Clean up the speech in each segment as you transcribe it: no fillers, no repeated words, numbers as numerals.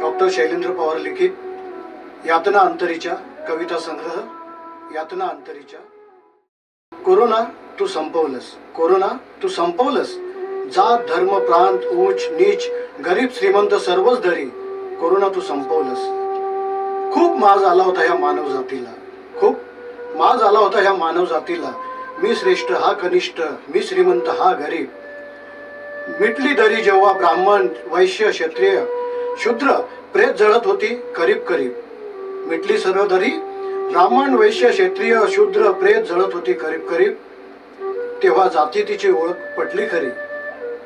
Doctor Shailendra Pawar लिखित यातना अंतरीच्या कविता संग्रह यातना अंतरीच्या। कोरोना तू संपवलंस, कोरोना तू संपवलंस, जात धर्म प्रांत उच्च नीच गरीब श्रीमंत सर्वच धरी कोरोना तू संपवलंस। खूप माज आला होता ह्या मानव जातीला, खूप माज आला होता ह्या मानव जातीला। मी श्रेष्ठ हा कनिष्ठ, मी श्रीमंत हा गरीब। मिटली दरी जेव्हा ब्राह्मण वैश्य क्षत्रिय शूद्र प्रेत जळत होती करीब करीब। मिटली सर्व दरी ब्राह्मण वैश्य क्षत्रिय शूद्र प्रेत जळत होती करीब करीब। तेव्हा जाती तिची ओळख पटली खरी,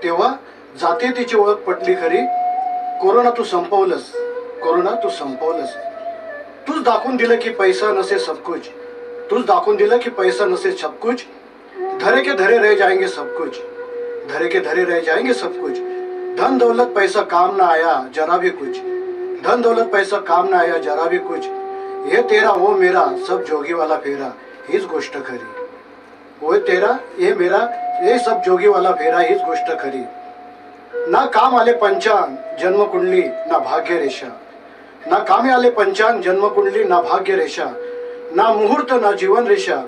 तेव्हा जाती तिची ओळख पटली खरी। कोरोना तू संपवलंस, कोरोना तू संपवलंस। तूच दाखवून दिलं की पैसा नसे सब कुछ, तूच दाखवून दिलं की पैसा नसे सब कुछ। धरे के धरे रह जाएंगे सब कुछ, धरे के धरे रह जाएंगे सब कुछ। धन दौलत पैसा काम ना आया जरा भी कुछ, धन दौलत पैसा काम ना आया जरा भी कुछ। ये तेरा वो मेरा सब जोगी वाला फेरा, हीच गोष्ट खरी। वो तेरा ये मेरा ये सब जोगी वाला फेरा, हीच गोष्ट खरी। ना काम आले पंचांग जन्म कुंडली ना भाग्य रेषा, ना कामे आले पंचांग जन्म कुंडली ना भाग्य रेषा। ना मुहूर्त ना जीवन रेषा,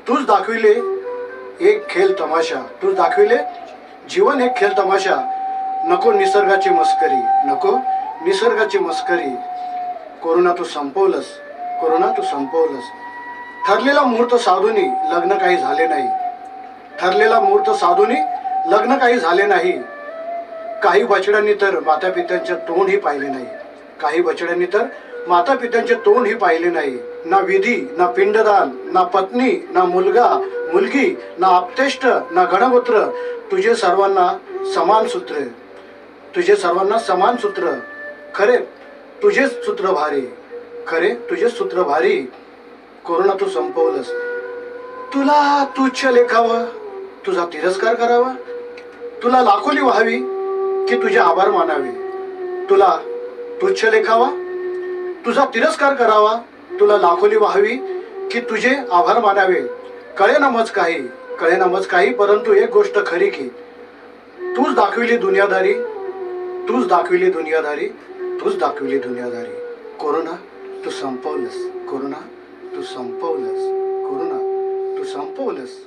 तूच दाखविले एक खेळ तमाशा, तूच दाखविले जीवन एक खेळ तमाशा। नको निसर्गाची मस्करी, नको निसर्गाची मस्करी। कोरोना तू संपवलंस, कोरोना तू संपवलंस। ठरलेला मुहूर्त साधूनी लग्न काही झाले नाही, ठरलेला मुहूर्त साधूनी लग्न काही झाले नाही। काही बछड्यांनी तर माता पित्यांचे तोंडही पाहिले नाही, काही बछड्यांनी तर माता पित्यांचे तोंडही पाहिले नाही। ना विधी ना पिंडदान ना पत्नी ना मुलगा मुलगी ना आप्तेष्ट ना गणगोत्र, तुझे सर्वांना समान सूत्र, तुझे सर्वांना समान सूत्र। खरे तुझेच सूत्र भारी, खरे तुझेच सूत्र भारी। कोरोना तू संपवलंस। तुला तुच्छ लेखावं, तुझा तिरस्कार करावा, तुला लाखोली व्हावी की तुझे आभार मानावे। तुला तुच्छ लेखावा, तुझा तिरस्कार करावा, तुला लाखोली व्हावी की तुझे आभार मानावे। कळे ना मज काही, कळे ना मज काही, परंतु एक गोष्ट खरी की तूच दाखविली दुनियादारी, तूच दाखविली दुनियादारी, तूच दाखविली दुनियादारी। कोरोना तू संपवलंस, कोरोना तू संपवलंस, कोरोना तू संपवलंस।